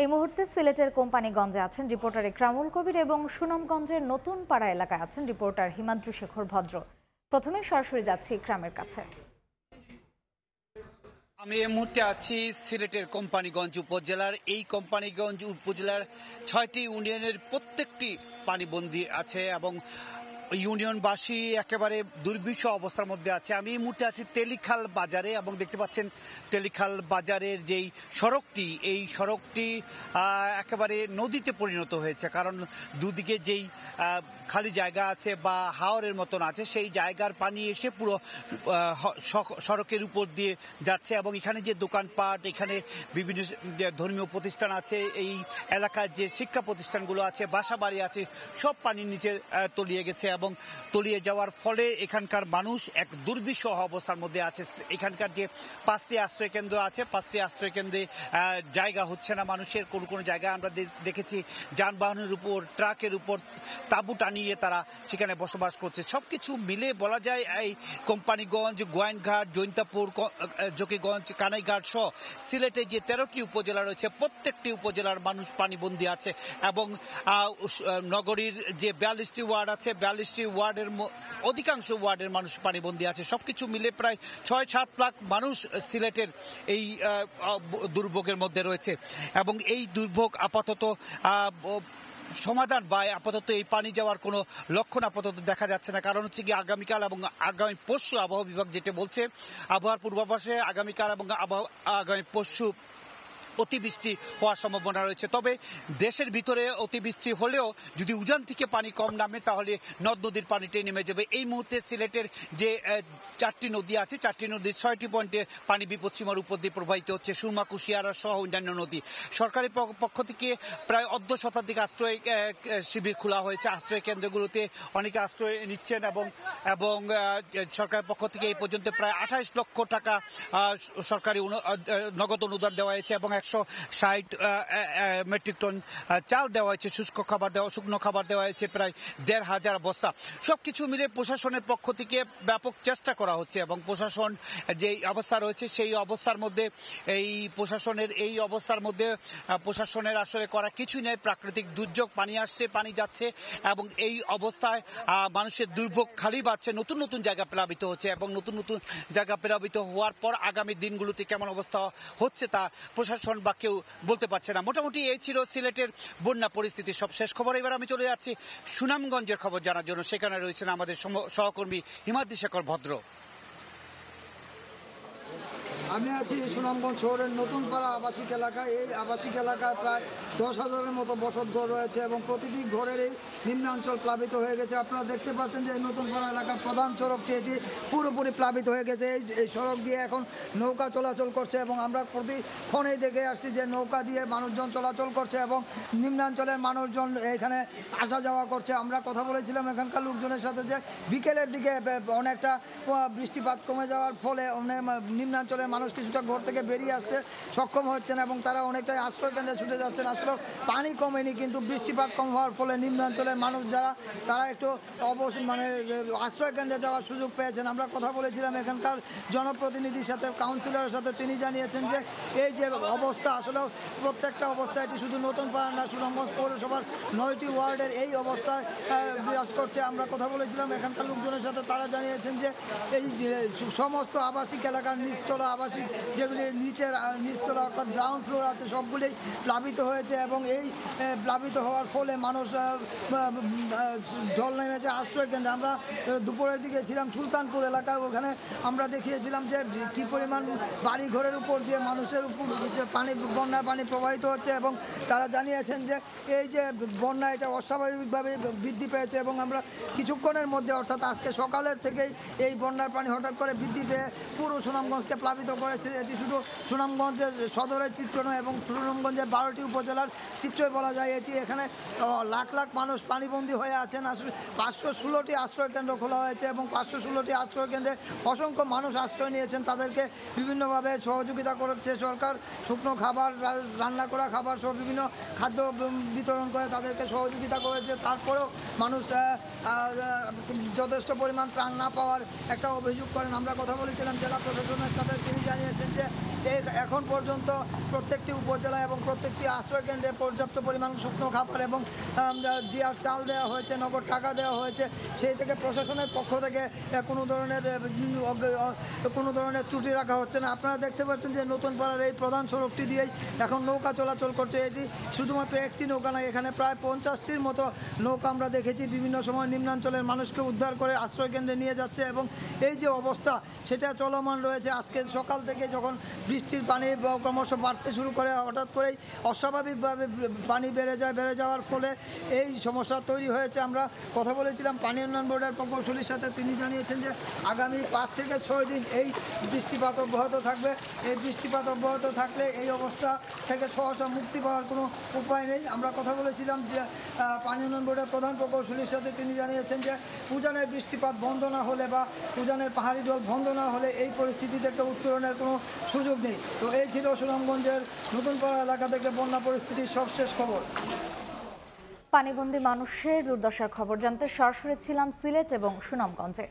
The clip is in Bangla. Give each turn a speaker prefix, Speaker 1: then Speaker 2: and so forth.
Speaker 1: এই মুহূর্তে সিলেটের কোম্পানিগঞ্জে আছেন রিপোর্টার ইকরামুল কবির এবং সুনামগঞ্জের নতুন পাড়া এলাকায় আছেন রিপোর্টার হিমাদ্রি শেখর ভদ্র। প্রথমে সরাসরি যাচ্ছি ইকরামের কাছে।
Speaker 2: আমি এই মুহূর্তে আছি সিলেটের কোম্পানিগঞ্জ উপজেলার। এই কোম্পানিগঞ্জ উপজেলার ৬টি ইউনিয়নের প্রত্যেকটি পানিবন্দী আছে এবং ইউনিয়নবাসী একেবারে দুর্বিষহ অবস্থার মধ্যে আছে। আমি এই মুহূর্তে আছি তেলিখাল বাজারে এবং দেখতে পাচ্ছেন তেলিখাল বাজারের যেই সড়কটি, এই সড়কটি একেবারে নদীতে পরিণত হয়েছে, কারণ দুদিকে যেই খালি জায়গা আছে বা হাওরের মতন আছে, সেই জায়গার পানি এসে পুরো সড়কের উপর দিয়ে যাচ্ছে এবং এখানে যে দোকানপাট, এখানে বিভিন্ন ধর্মীয় প্রতিষ্ঠান আছে, এই এলাকার যে শিক্ষা প্রতিষ্ঠানগুলো আছে, বাসা বাড়ি আছে, সব পানির নিচে তলিয়ে গেছে এবং তলিয়ে যাওয়ার ফলে এখানকার মানুষ এক দুর্বিষহ অবস্থার মধ্যে আছে। এখানকার যে 5টি আশ্রয় কেন্দ্র আছে, 5টি আশ্রয় কেন্দ্রে জায়গা হচ্ছে না মানুষের। কোন কোন জায়গায় আমরা দেখেছি যানবাহনের উপর, ট্রাকের উপর তাঁবু টানিয়ে তারা সেখানে বসবাস করছে। সবকিছু মিলে বলা যায় এই কোম্পানিগঞ্জ, গোয়াইনঘাট, জৈন্তাপুর, জকিগঞ্জ, কানাইঘাট সহ সিলেটে যে 13টি উপজেলা রয়েছে, প্রত্যেকটি উপজেলার মানুষ পানিবন্দী আছে এবং নগরীর যে 42টি ওয়ার্ড আছে, 42টি ওয়ার্ডের অধিকাংশ ওয়ার্ডের মানুষ পানিবন্দী আছে। সবকিছু মিলে প্রায় 6-7 লাখ মানুষ সিলেটের এই দুর্ভোগের মধ্যে রয়েছে এবং এই দুর্ভোগ আপাতত সমাধান বা আপাতত এই পানি যাওয়ার কোনো লক্ষণ আপাতত দেখা যাচ্ছে না। কারণ হচ্ছে কি, আগামীকাল এবং আগামী পরশু আবহাওয়া বিভাগ যেটা বলছে, আবহাওয়ার পূর্বাভাসে আগামীকাল এবং আগামী পরশু অতিবৃষ্টি হওয়ার সম্ভাবনা রয়েছে। তবে দেশের ভিতরে অতিবৃষ্টি হলেও যদি উজান থেকে পানি কম নামে তাহলে নদ নদীর পানিটাই নেমে যাবে। এই মুহূর্তে সিলেটের যে 4টি নদী আছে, 4টি নদীর 6টি পয়েন্টে পানি বিপদসীমার উপর দিয়ে প্রবাহিত হচ্ছে, সুরমা, কুশিয়ারা সহ অন্যান্য নদী। সরকারি পক্ষ থেকে প্রায় অর্ধ শতাধিক আশ্রয় শিবির খোলা হয়েছে। আশ্রয় কেন্দ্রগুলোতে অনেকে আশ্রয় নিচ্ছেন এবং সরকারের পক্ষ থেকে এই পর্যন্ত প্রায় 28 লক্ষ টাকা সরকারি নগদ অনুদান দেওয়া হয়েছে এবং 160 মেট্রিক টন চাল দেওয়া হয়েছে, শুকনো খাবার দেওয়া হয়েছে প্রায় 1,500 বস্তা। সবকিছু মিলে প্রশাসনের পক্ষ থেকে ব্যাপক চেষ্টা করা হচ্ছে এবং প্রশাসন যে অবস্থা রয়েছে সেই অবস্থার মধ্যে প্রশাসনের আসলে করা কিছুই নেই। প্রাকৃতিক দুর্যোগ, পানি আসছে, পানি যাচ্ছে এবং এই অবস্থায় মানুষের দুর্ভোগ খালি বাড়ছে, নতুন নতুন জায়গা প্লাবিত হচ্ছে এবং নতুন নতুন জায়গা প্লাবিত হওয়ার পর আগামী দিনগুলোতে কেমন অবস্থা হচ্ছে তা প্রশাসন বা কেউ বলতে পারছে না। মোটামুটি এই ছিল সিলেটের বন্যা পরিস্থিতির সব শেষ খবর। এবার আমি চলে যাচ্ছি সুনামগঞ্জের খবর জানার জন্য। সেখানে রয়েছেন আমাদের সহকর্মী হিমাদ্রি শেখর ভদ্র।
Speaker 3: আমি আছি সুনামগঞ্জ শহরের নতুন পাড়া আবাসিক এলাকায়। এই আবাসিক এলাকায় প্রায় 10,000-এর মতো বসতঘর রয়েছে এবং প্রতিটি ঘরেরই নিম্নাঞ্চল প্লাবিত হয়ে গেছে। আপনারা দেখতে পাচ্ছেন যে এই নতুন পাড়া এলাকার প্রধান সড়কটি এটি পুরোপুরি প্লাবিত হয়ে গেছে। এই সড়ক দিয়ে এখন নৌকা চলাচল করছে এবং আমরা প্রতিক্ষণেই দেখে আসছি যে নৌকা দিয়ে মানুষজন চলাচল করছে এবং নিম্নাঞ্চলের মানুষজন এখানে আসা যাওয়া করছে। আমরা কথা বলেছিলাম এখানকার লোকজনের সাথে যে বিকেলের দিকে অনেকটা বৃষ্টিপাত কমে যাওয়ার ফলে নিম্নাঞ্চলের মানুষ কিছুটা ঘর থেকে বেরিয়ে আসতে সক্ষম হচ্ছেন এবং তারা অনেকটাই আশ্রয় কেন্দ্রে ছুটে যাচ্ছেন। আসলে পানি কমেনি, কিন্তু বৃষ্টিপাত কম হওয়ার ফলে নিম্নাঞ্চলের মানুষ যারা তারা একটু আশ্রয় কেন্দ্রে যাওয়ার সুযোগ পেয়েছেন। আমরা কথা বলেছিলাম এখানকার জনপ্রতিনিধির সাথে, কাউন্সিলরের সাথে। তিনি জানিয়েছেন যে এই যে অবস্থা, আসলে প্রত্যেকটা অবস্থা এটি শুধু নতুন পাড়া না, সুনামগঞ্জ পৌরসভার 9টি ওয়ার্ডের এই অবস্থায় বিরাজ করছে। আমরা কথা বলেছিলাম এখানকার লোকজনের সাথে, তারা জানিয়েছেন যে এই সমস্ত আবাসিক এলাকার নিচতলা যেগুলি নিচতলা অর্থাৎ গ্রাউন্ড ফ্লোর আছে সবগুলি প্লাবিত হয়েছে এবং এই প্লাবিত হওয়ার ফলে মানুষ জল নেমেছে আশ্রয় কেন্দ্রে। আমরা দুপুরের দিকে ছিলাম সুলতানপুর এলাকায়, ওখানে আমরা দেখিয়েছিলাম যে কী পরিমাণ বাড়ি ঘরের উপর দিয়ে মানুষের উপর বন্যার পানি প্রবাহিত হচ্ছে এবং তারা জানিয়েছেন যে এই যে বন্যা এটা অস্বাভাবিকভাবে বৃদ্ধি পেয়েছে এবং আমরা কিছুক্ষণের মধ্যে অর্থাৎ আজকে সকালের থেকেই এই বন্যার পানি হঠাৎ করে বৃদ্ধি পেয়ে পুরো সুনামগঞ্জকে প্লাবিত করেছে। এটি শুধু সুনামগঞ্জের সদরের চিত্র নয় এবং সুনামগঞ্জের 12টি উপজেলার চিত্রই বলা যায়। এটি এখানে লাখ লাখ মানুষ পানিবন্দী হয়ে আছেন। আসলে 516টি আশ্রয় কেন্দ্র খোলা হয়েছে এবং 516টি আশ্রয় কেন্দ্রে অসংখ্য মানুষ আশ্রয় নিয়েছেন। তাদেরকে বিভিন্নভাবে সহযোগিতা করছে সরকার, শুকনো খাবার, রান্না করা খাবার সহ বিভিন্ন খাদ্য বিতরণ করে তাদেরকে সহযোগিতা করেছে। তারপরেও মানুষ যথেষ্ট পরিমাণ ত্রাণ না পাওয়ার একটা অভিযোগ করেন। আমরা কথা বলেছিলাম জেলা প্রশাসনের সাথে, তিনি জানিয়েছেন যে এখন পর্যন্ত প্রত্যেকটি উপজেলা এবং প্রত্যেকটি আশ্রয় কেন্দ্রে পর্যাপ্ত পরিমাণ শুকনো খাবার এবং জিআর চাল দেওয়া হয়েছে, নগদ টাকা দেওয়া হয়েছে। সেই থেকে প্রশাসনের পক্ষ থেকে কোনো ধরনের ত্রুটি রাখা হচ্ছে না। আপনারা দেখতে পাচ্ছেন যে নতুন পাড়ার এই প্রধান সড়কটি দিয়েই এখন নৌকা চলাচল করছে। এটি শুধুমাত্র একটি নৌকা নয়, এখানে প্রায় 50টির মতো নৌকা আমরা দেখেছি বিভিন্ন সময় নিম্নাঞ্চলের মানুষকে উদ্ধার করে আশ্রয় কেন্দ্রে নিয়ে যাচ্ছে এবং এই যে অবস্থা সেটা চলমান রয়েছে। আজকে সকাল থেকে যখন বৃষ্টির পানি ক্রমশ বাড়তে শুরু করে, হঠাৎ করেই অস্বাভাবিকভাবে পানি বেড়ে যাওয়ার ফলে এই সমস্যা তৈরি হয়েছে। আমরা কথা বলেছিলাম পানি উন্নয়ন বোর্ডের প্রকৌশলীর সাথে, তিনি জানিয়েছেন যে আগামী 5 থেকে 6 দিন এই বৃষ্টিপাত অব্যাহত থাকবে। এই বৃষ্টিপাত অব্যাহত থাকলে এই অবস্থা থেকে সহসা মুক্তি পাওয়ার কোনো উপায় নেই। আমরা কথা বলেছিলাম যে পানি উন্নয়ন বোর্ডের প্রধান প্রকৌশলীর সাথে, তিনি জানিয়েছেন যে উজানের বৃষ্টিপাত বন্ধ না হলে বা উজানের পাহাড়ি ঢল বন্ধ না হলে এই পরিস্থিতি থেকে উত্তরণের কোনো সুযোগ নেই। তো এই ছিল সুনামগঞ্জের নতুনপাড়া এলাকা থেকে বন্যা পরিস্থিতির সবশেষ খবর।
Speaker 1: পানিবন্দী মানুষের দুর্দশার খবর জানতে সরাসরি ছিলাম সিলেট এবং সুনামগঞ্জে।